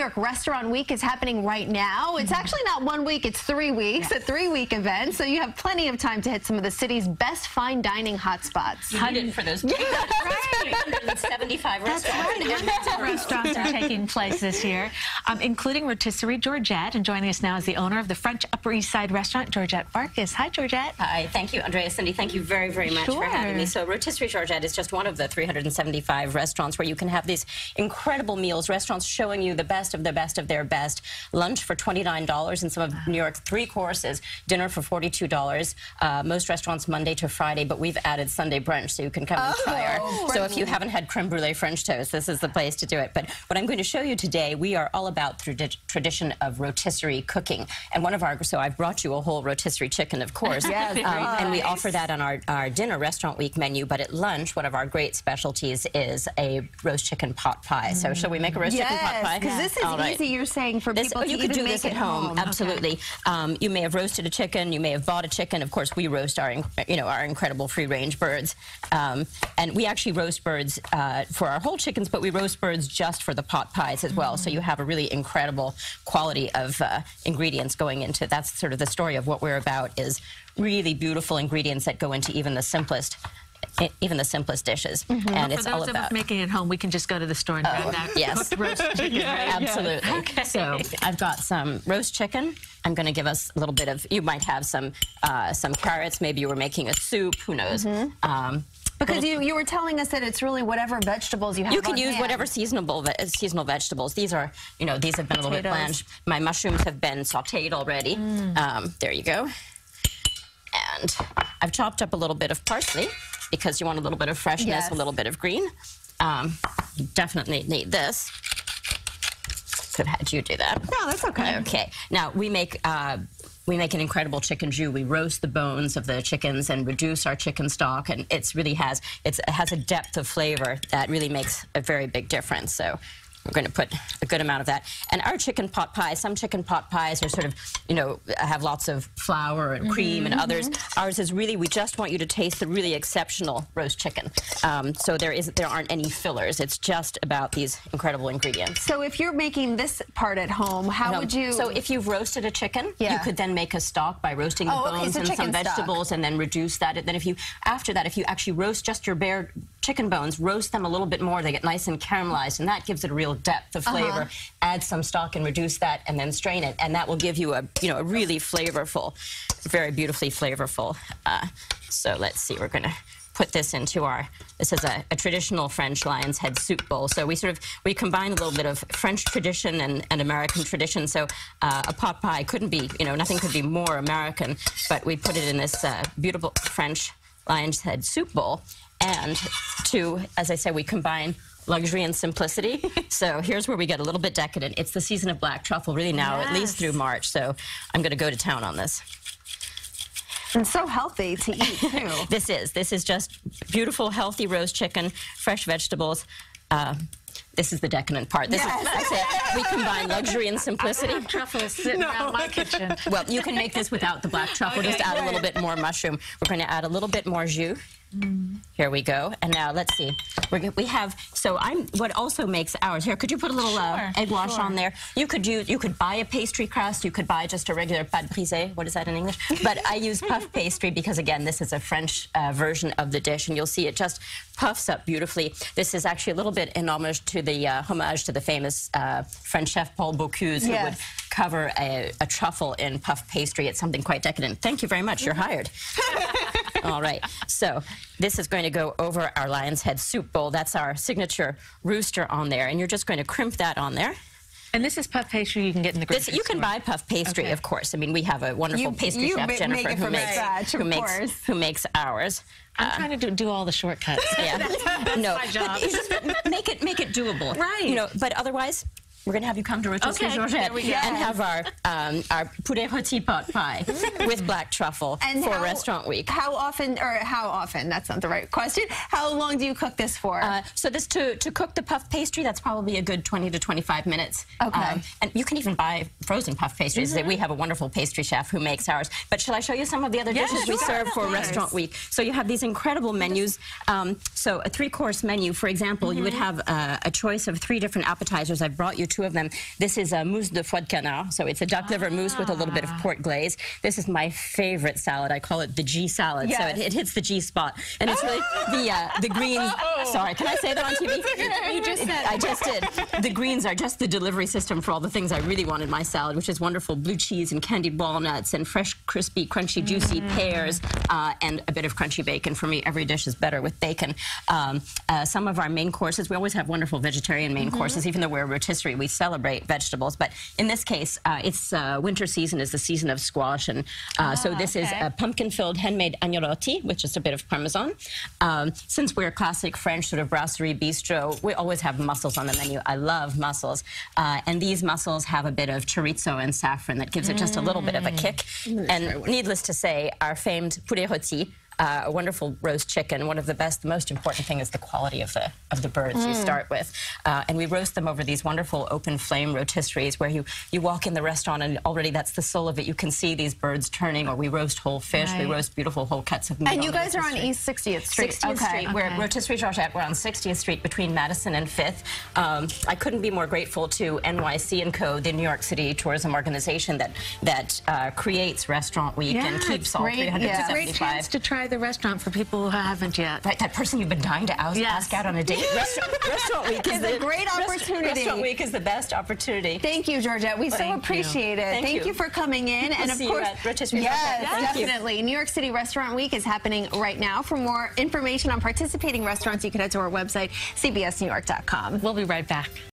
New York Restaurant Week is happening right now. It's actually not 1 week, it's 3 weeks, a 3-week event. So you have plenty of time to hit some of the city's best fine dining hotspots. 100 for those 175 restaurants. Hundreds of restaurants are taking place this year, including Rotisserie Georgette. And joining us now is the owner of the French Upper East Side restaurant, Georgette Farkas. Hi, Georgette. Hi, thank you, Andrea. Cindy, thank you very, very much for having me. So Rotisserie Georgette is just one of the 375 restaurants where you can have these incredible meals, restaurants showing you the best of the best of their best. Lunch for $29 in some of New York's 3 courses, dinner for $42. Most restaurants Monday to Friday, but we've added Sunday brunch, so you can come and try our. So if you haven't had creme brulee French toast, this is the place to do it. But what I'm going to show you today, we are all about tradition of rotisserie cooking. And one of our, so I've brought you a whole rotisserie chicken, of course. Yes, and we offer that on our dinner restaurant week menu. But at lunch, one of our great specialties is a roast chicken pot pie. So shall we make a roast chicken pot pie? Because this is easy, you're saying, for people to you could do this at home. Absolutely. Okay. You may have roasted a chicken. You may have bought a chicken. Of course, we roast our incredible free-range birds. And we actually roast birds for our whole chickens, but we roast birds just for the pot pies as well. So you have a really incredible quality of ingredients going into. That's sort of the story of what we're about, is really beautiful ingredients that go into even the simplest dishes. And it's all about. For those of us making it at home, we can just go to the store and grab that cooked roast chicken. Absolutely. Okay. So I've got some roast chicken. I'm going to give us a little bit of. You might have some carrots. Maybe you were making a soup. Who knows? Because you were telling us that it's really whatever vegetables you have. You can use whatever seasonal vegetables. These are, these have been a little bit blanched. My mushrooms have been sautéed already. There you go. And I've chopped up a little bit of parsley because you want a little bit of freshness, a little bit of green. You definitely need this. Could have had you do that. No, that's okay. Okay. Now we make an incredible chicken jus. We roast the bones of the chickens and reduce our chicken stock, and it has a depth of flavor that really makes a very big difference. So we're going to put a good amount of that. And our chicken pot pie, some chicken pot pies are sort of, have lots of flour and cream, and others. Ours is really, we just want you to taste the really exceptional roast chicken. So there aren't any fillers. It's just about these incredible ingredients. So if you're making this part at home, how would you? So if you've roasted a chicken, you could then make a stock by roasting the bones and some vegetables, and then reduce that. And then after that, if you actually roast just your bare chicken bones, roast them a little bit more, they get nice and caramelized, and that gives it a real depth of flavor. Add some stock and reduce that, and then strain it, and that will give you a really flavorful, very beautifully flavorful. So let's see, we're going to put this into this is a traditional French lion's head soup bowl. So we combine a little bit of French tradition and American tradition. So a pot pie couldn't be, nothing could be more American, but we put it in this beautiful French lion's head soup bowl. And as I said, we combine luxury and simplicity. So here's where we get a little bit decadent. It's the season of black truffle really now, at least through March. So I'm going to go to town on this. And so healthy to eat, too. This is just beautiful, healthy roast chicken, fresh vegetables. This is the decadent part. That's it. We combine luxury and simplicity. Truffles sitting around my kitchen. Well, you can make this without the black truffle. Just add a little bit more mushroom. We're going to add a little bit more jus. Here we go. And now let's see. What also makes ours here. Could you put a little egg wash on there? You could buy a pastry crust. You could buy just a regular pâte brisée. What is that in English? But I use puff pastry because, again, this is a French version of the dish, and you'll see it just puffs up beautifully. This is actually a little bit in homage to the famous French chef Paul Bocuse, who would cover a truffle in puff pastry. It's something quite decadent. Thank you very much. You're hired. All right, so this is going to go over our lion's head soup bowl. That's our signature rooster on there, and you're just going to crimp that on there. And this is puff pastry you can get in the grocery store. You can buy puff pastry, of course. I mean, we have a wonderful pastry chef, Jennifer, who makes ours. I'm trying to do all the shortcuts. That's my job. Make it doable. Right. But otherwise, we're going to have you come to Rotisserie Georgette and have our poulet rôti pot pie with black truffle for Restaurant Week. How often, that's not the right question, how long do you cook this for? So to cook the puff pastry, that's probably a good 20 to 25 minutes. Okay. And you can even buy frozen puff pastries. We have a wonderful pastry chef who makes ours. But shall I show you some of the other dishes we serve for Restaurant Week? So you have these incredible menus. So a 3-course menu, for example, you would have a choice of 3 different appetizers. I've brought you two of them. This is a mousse de foie de canard, so it's a duck liver mousse with a little bit of port glaze. This is my favorite salad. I call it the G salad, so it hits the G spot. And it's really the greens. Sorry, can I say that on TV? You just said I just did. The greens are just the delivery system for all the things I really want in my salad, which is wonderful blue cheese and candied walnuts and fresh, crispy, crunchy, juicy pears and a bit of crunchy bacon. For me, every dish is better with bacon. Some of our main courses, we always have wonderful vegetarian main courses, even though we're a rotisserie, we celebrate vegetables. But in this case, it's winter season is the season of squash. And so this is a pumpkin-filled handmade agnolotti with just a bit of Parmesan. Since we're a classic French sort of brasserie bistro, we always have mussels on the menu. I love mussels. And these mussels have a bit of chorizo and saffron that gives it just a little bit of a kick. And needless to say, our famed poulet rôti, a wonderful roast chicken. One of the best, the most important thing is the quality of the birds you start with. And we roast them over these wonderful open flame rotisseries where you walk in the restaurant and already that's the soul of it. You can see these birds turning, or we roast whole fish, we roast beautiful whole cuts of meat. And you guys are on East 60th Street. 60th Street. We're at Rotisserie Georgette. We're on 60th Street between Madison and 5th. I couldn't be more grateful to NYC & Co., the New York City tourism organization that creates Restaurant Week and keeps all 375. Great chance to try the restaurant for people who haven't yet. Right, that person you've been dying to ask out on a date. Restaurant Week is a great opportunity. Restaurant Week is the best opportunity. Thank you, Georgette. We so appreciate it. Thank you for coming in. And of course, Rotisserie. Yes, definitely. New York City Restaurant Week is happening right now. For more information on participating restaurants, you can head to our website, cbsnewyork.com. We'll be right back.